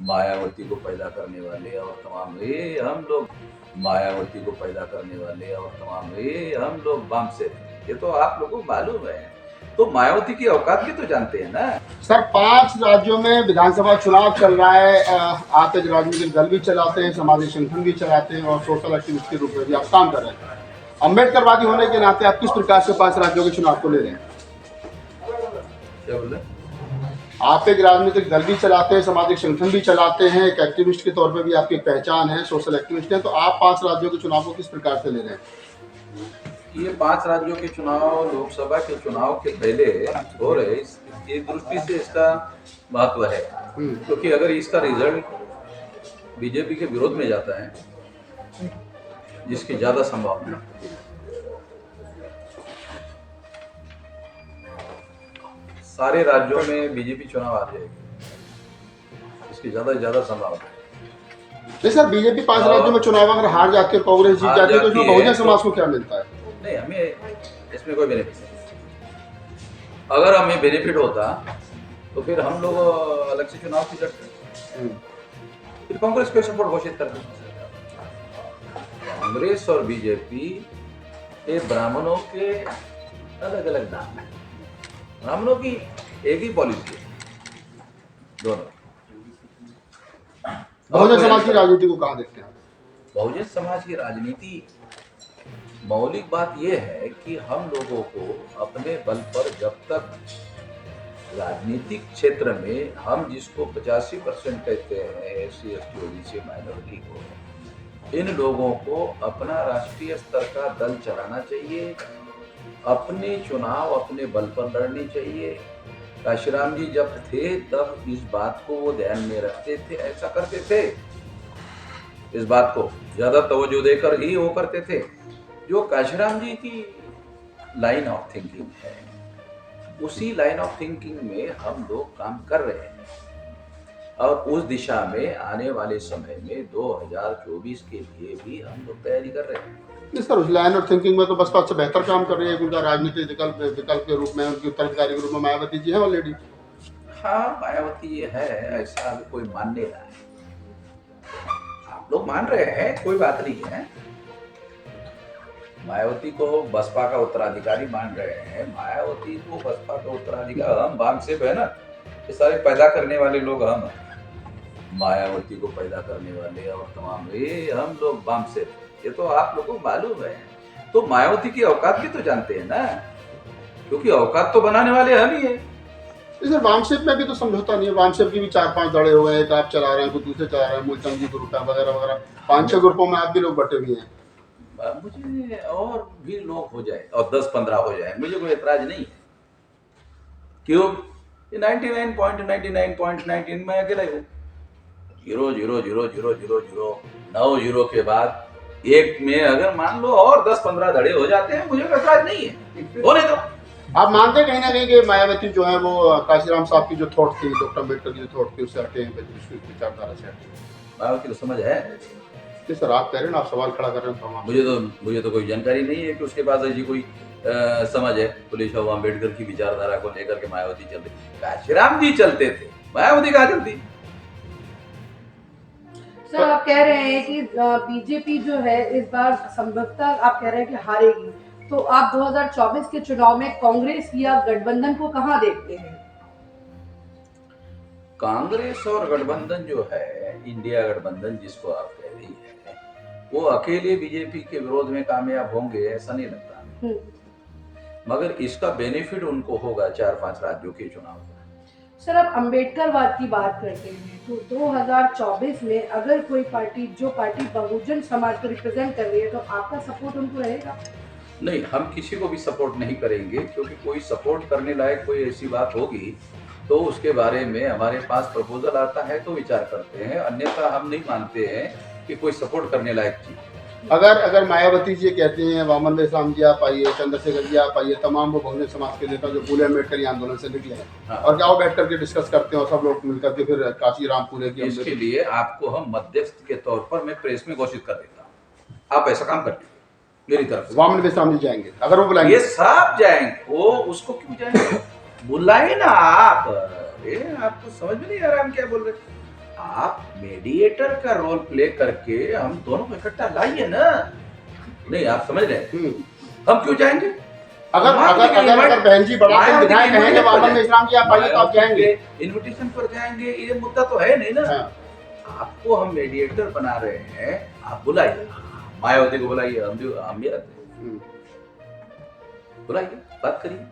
मायावती को पैदा करने वाले और तमाम ये हम लोग मायावती को पैदा करने वाले और तमाम ये हम लोग बम से थे। ये तो आप लोगों को मालूम है। तो मायावती की औकात भी तो जानते हैं ना। सर 5 राज्यों में विधानसभा चुनाव चल रहा है। आप एक राजनीतिक दल भी चलाते हैं, सामाजिक संगठन भी चलाते हैं और सोशल एक्टिविस्ट के रूप में भी आप काम कर रहे हैं। अम्बेडकरवादी होने के नाते आप किस प्रकार से 5 राज्यों के चुनाव को ले रहे हैं? क्या बोले? आप एक राजनीतिक दल भी चलाते हैं, सामाजिक संगठन भी चलाते हैं, एक एक्टिविस्ट के तौर पे भी आपकी पहचान है, सोशल एक्टिविस्ट है, तो आप 5 राज्यों के चुनाव को किस प्रकार से ले रहे हैं? ये 5 राज्यों के चुनाव लोकसभा के चुनाव के पहले हो रहे, इस एक दृष्टि से इसका महत्व है, क्योंकि अगर इसका रिजल्ट बीजेपी के विरोध में जाता है, जिसकी ज्यादा संभावना, सारे राज्यों में बीजेपी चुनाव आ जाएगी, इसकी ज्यादा से ज्यादा संभावना है। नहीं सर, बीजेपी 5 राज्यों में चुनाव अगर हार जाती है, कांग्रेस जीत जाती है, तो इसमें बहुजन समाज को क्या मिलता है? नहीं, हमें इसमें कोई बेनिफिट नहीं। अगर हमें बेनिफिट होता तो फिर हम लोग अलग से चुनाव भी लड़ते, फिर कांग्रेस को सपोर्ट घोषित कर देते। कांग्रेस और बीजेपी ये ब्राह्मणों के अलग अलग नाम है, ब्राह्मणों की एक ही पॉलिसी है दोनों। बहुजन समाज की राजनीति को कहाँ देखते हैं? बहुजन समाज की राजनीति मौलिक बात यह है कि हम लोगों को अपने बल पर जब तक राजनीतिक क्षेत्र में हम जिसको 85% कहते हैं SC ST OBC माइनॉरिटी को, इन लोगों को अपना राष्ट्रीय स्तर का दल चलाना चाहिए, अपने चुनाव अपने बल पर लड़नी चाहिए। काशीराम जी जब थे तब इस बात को वो ध्यान में रखते थे, ऐसा करते थे, इस बात को ज्यादा तवज्जो देकर ही वो करते थे। जो काशीराम जी की लाइन ऑफ थिंकिंग है, उसी लाइन ऑफ थिंकिंग में हम लोग काम कर रहे हैं और उस दिशा में आने वाले समय में 2024 के लिए भी हम लोग तैयारी कर रहे हैं। नहीं सर, उस लाइन ऑफ थिंकिंग में तो बसपा से बेहतर काम कर रही है, उनका राजनीतिक विकल्प के रूप में, उनकी उत्तराधिकारी के रूप में मायावती जी है ऑलरेडी। हाँ, मायावती ये है, ऐसा अभी कोई मान नहीं रहा है। आप लोग मान रहे हैं, कोई बात नहीं है। मायावती को बसपा का उत्तराधिकारी मान रहे हैं, मायावती को बसपा का उत्तराधिकारी, हम बाम से है ना, ये सारे पैदा करने वाले लोग हम हैं। मायावती को पैदा करने वाले और तमाम ये हम लोग बाम से, ये तो आप लोगों को मालूम है। तो मायावती की औकात भी तो जानते हैं ना, क्योंकि औकात तो बनाने वाले हम ही है। सर वामसेप में भी तो समझौता नहीं है, वामसेप की भी 4-5 दड़े हो गए, एक आप चला रहे हैं, कुछ दूसरे चला रहे हैं, मूलचंद जी ग्रुप है वगैरह वगैरह, 5-6 ग्रुपों में आप भी लोग बटे हुए हैं। मुझे और भी लोग हो जाए और 10-15 हो जाए, मुझे कोई एतराज नहीं है। क्यों? 99.99.99 में अकेला हूँ। 0.0000009 जीरो के बाद एक में अगर मान लो और 10-15 धड़े हो जाते हैं, मुझे कोई एतराज नहीं है, होने दो। आप मानते हैं कहीं ना कहीं कि मायावती जो है वो काशीराम साहब की जो थॉट थी, डॉक्टर अम्बेडकर की जो थॉट थी, उससे हटे हैं, विचारधारा से हटे? मायावती को समझ है? जी सर, आप कह रहे हैं ना, आप सवाल खड़ा कर रहे हैं तो मुझे तो कोई जानकारी नहीं है कि उसके पास ऐसी कोई समझ है। पुलिस और अम्बेडकर की विचारधारा को लेकर के मायावती चलते, काशीराम जी चलते थे, मायावती कहाँ चलती? सर आप कह रहे हैं कि बीजेपी जो है इस बार संभवतः आप कह रहे हैं कि हारेगी, तो आप 2024 के चुनाव में कांग्रेस या गठबंधन को कहां देखते हैं? कांग्रेस और गठबंधन जो है, इंडिया गठबंधन जिसको आप कह रही है, वो अकेले बीजेपी के विरोध में कामयाब होंगे ऐसा नहीं लगता, मगर इसका बेनिफिट उनको होगा 4-5 राज्यों के चुनाव का। सर आप अम्बेडकरवाद की बात करते हैं, तो 2024 में अगर कोई पार्टी, जो पार्टी बहुजन समाज को रिप्रेजेंट कर रही है, तो आपका सपोर्ट उनको रहेगा? नहीं, हम किसी को भी सपोर्ट नहीं करेंगे, क्योंकि कोई सपोर्ट करने लायक कोई ऐसी बात होगी तो उसके बारे में हमारे पास प्रपोजल आता है तो विचार करते हैं, अन्यथा हम नहीं मानते हैं कि कोई सपोर्ट करने लायक चीज। अगर मायावती जी कहते हैं, वामन बेसराम जी आप आइए, चंद्रशेखर जी आप आइए, तमाम वो बहुजन समाज के नेता जो फूले अम्बेडकर आंदोलन से निकले हैं, हाँ। और क्या वो बैठ करके डिस्कस करते हैं और सब लोग मिलकर के फिर काशीराम पूरे की, इसके लिए आपको हम मध्यस्थ के तौर पर मैं प्रेस में घोषित कर देता हूँ, आप ऐसा काम कर दीजिए मेरी तरफ से। वामन बेसराम जी जाएंगे अगर वो बुलाएंगे? ये सब जाएंगे, वो उसको क्यों जाएंगे, बुलाए ना आप। अरे आपको समझ में नहीं आ रहा हम क्या बोल रहे? आप मीडिएटर का रोल प्ले करके हम दोनों को इकट्ठा लाइए ना। नहीं, आप समझ रहे हैं, हम क्यों जाएंगे? अगर अगर अगर अगर बहन जी बड़ा दिन विधायक कहेंगे बाबा में इस्लाम की आप आइए तो आप जाएंगे? इन्विटेशन पर जाएंगे, ये मुद्दा तो है नहीं ना। हाँ। आपको हम मीडिएटर बना रहे हैं, आप बुलाइए, मायावती को बुलाइए, हम भी आते हैं, बुलाइए, बात करिए।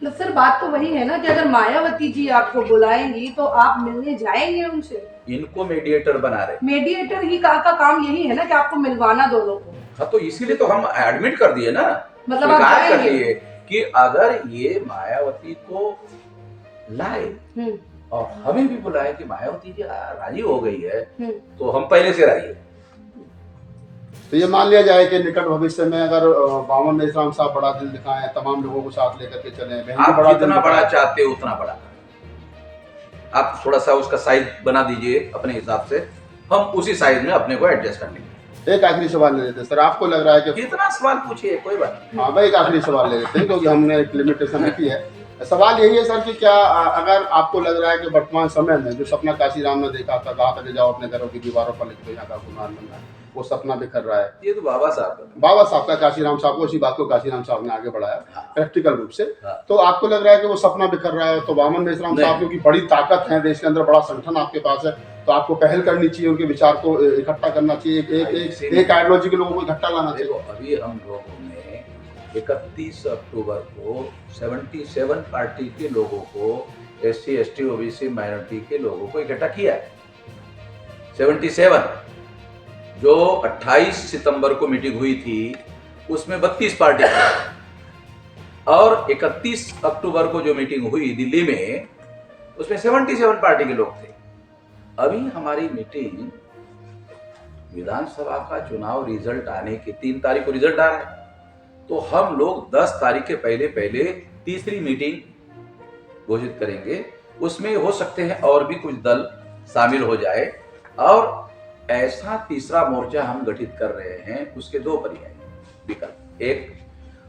तो सर बात तो वही है ना कि अगर मायावती जी आपको बुलाएंगी तो आप मिलने जाएंगे उनसे? इनको मीडिएटर बना रहे हैं। मीडिएटर ही का काम यही है ना कि आपको मिलवाना दोनों को। हाँ, तो इसीलिए तो हम एडमिट कर दिए ना, मतलब आप स्वीकार कर जाएंगे? लिए कि अगर ये मायावती को लाए और हमें भी बुलाए कि मायावती जी राजी हो गई है, तो हम पहले से राजी है। तो ये मान लिया जाए कि निकट भविष्य में अगर बावन में इस्लाम साहब बड़ा दिल दिखाएं, तमाम लोगों को साथ लेकर के चलें, बहन जी आप बड़ा दिल जितना बड़ा दिखाएं। चाहते हो उतना बड़ा, आप थोड़ा सा उसका साइज बना दीजिए अपने हिसाब से, हम उसी साइज में अपने को एडजस्ट कर लेंगे। एक आखिरी सवाल ले लेते हैं सर, आपको लग रहा है कि कितना सवाल पूछिए, कोई बात नहीं। हाँ, मैं एक आखिरी सवाल ले लेते हैं क्योंकि हमने एक लिमिटेशन रखी है। सवाल यही है सर कि क्या अगर आपको लग रहा है कि वर्तमान समय में जो सपना काशीराम ने देखा था, कहा था कि जाओ अपने घरों की दीवारों पर लिख दो यहाँ का गुमान बनना है, वो सपना बिखर रहा है? ये तो बाबा साहब का, बाबा साहब का, काशीराम साहब को, उसी बात को काशीराम साहब ने आगे बढ़ाया हाँ। प्रैक्टिकल रूप से। हाँ। तो आपको लग रहा है कि वो सपना बिखर रहा है, तो वामन मेश्राम नहीं। साहब क्योंकि बड़ी ताकत है देश के अंदर, बड़ा संगठन आपके पास है, तो आपको पहल करनी चाहिए, उनके विचार को इकट्ठा करना चाहिए, एक आइडियोलॉजी के लोगों को इकट्ठा लाना चाहिए। देखो, अभी हम लोगों ने 31 अक्टूबर को 77 पार्टी के लोगों को, SC ST OBC माइनॉरिटी के लोगों को इकट्ठा किया है। 77, जो 28 सितंबर को मीटिंग हुई थी उसमें 32 पार्टी थी, और 31 अक्टूबर को जो मीटिंग हुई दिल्ली में उसमें 77 पार्टी के लोग थे। अभी हमारी मीटिंग विधानसभा का चुनाव रिजल्ट आने की 3 तारीख को रिजल्ट आ रहा है, तो हम लोग 10 तारीख के पहले तीसरी मीटिंग घोषित करेंगे। उसमें हो सकते हैं और भी कुछ दल शामिल हो जाए, और ऐसा तीसरा मोर्चा हम गठित कर रहे हैं। उसके 2 पर्याय विकल्प, एक,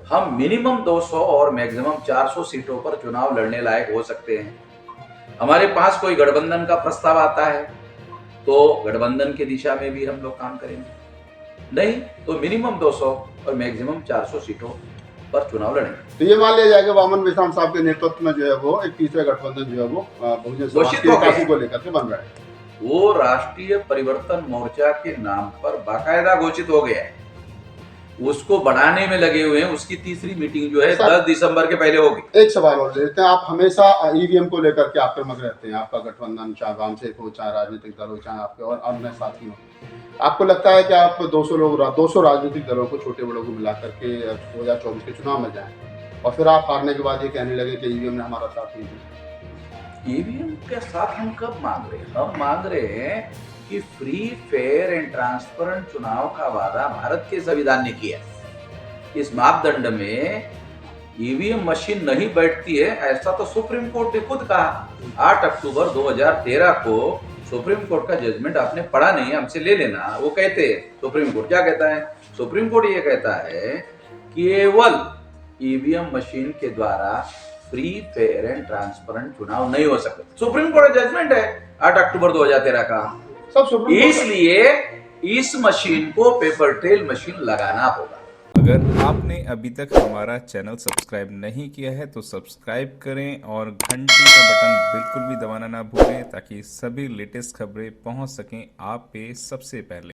हम मिनिमम 200 और मैक्सिमम 400 सीटों पर चुनाव लड़ने लायक हो सकते हैं। हमारे पास कोई गठबंधन का प्रस्ताव आता है तो गठबंधन की दिशा में भी हम लोग काम करेंगे, नहीं तो मिनिमम 200 और मैक्सिमम 400 सीटों पर चुनाव लड़ेंगे। तो ये मान लिया जाएगा वामन मेश्राम साहब के नेतृत्व में जो है वो एक तीसरा गठबंधन जो है वो बहुजन समाज घोषित की हो गया विकासी है। को लेकर के बन रहा है। वो राष्ट्रीय परिवर्तन मोर्चा के नाम पर बाकायदा घोषित हो गया है, उसको बढ़ाने में लगे हुए हैं। उसकी तीसरी मीटिंग जो है 10 दिसंबर के पहले होगी। एक सवाल और लेते हैं, आप हमेशा ईवीएम को लेकर के आक्रामक रहते हैं, आपका गठबंधन चाहे वामसेक हो, चाहे राजनीतिक दल हो, चाहे आपके और अन्य साथी हो, आपको लगता है कि आप 200 राजनीतिक दलों को, छोटे बड़ों को मिला करके 2024 के चुनाव में जाएं और फिर आप हारने के बाद ये कहने लगे कि ईवीएम ने हमारा साथ नहीं दिया? ईवीएम के साथ हम कब मांग रहे हैं? हम मांग रहे हैं कि फ्री, फेयर एंड ट्रांसपेरेंट चुनाव का वादा भारत के संविधान ने किया। इस मापदंड में ईवीएम मशीन नहीं बैठती है, ऐसा तो सुप्रीम कोर्ट ने खुद कहा। 8 अक्टूबर 2013 को सुप्रीम कोर्ट का जजमेंट आपने पढ़ा नहीं, हमसे ले लेना। वो कहते हैं, सुप्रीम कोर्ट क्या कहता है? सुप्रीम कोर्ट ये कहता है केवल ईवीएम मशीन के द्वारा फ्री, फेयर एंड ट्रांसपेरेंट चुनाव नहीं हो सकते। सुप्रीम कोर्ट का जजमेंट है 8 अक्टूबर 2013 का। सब सुप्रीम कोर्ट इसलिए इस मशीन को पेपर ट्रेल मशीन लगाना होगा। अगर आपने अभी तक हमारा चैनल सब्सक्राइब नहीं किया है तो सब्सक्राइब करें और घंटी का बटन बिल्कुल भी दबाना ना भूलें, ताकि सभी लेटेस्ट खबरें पहुंच सकें आप पे सबसे पहले।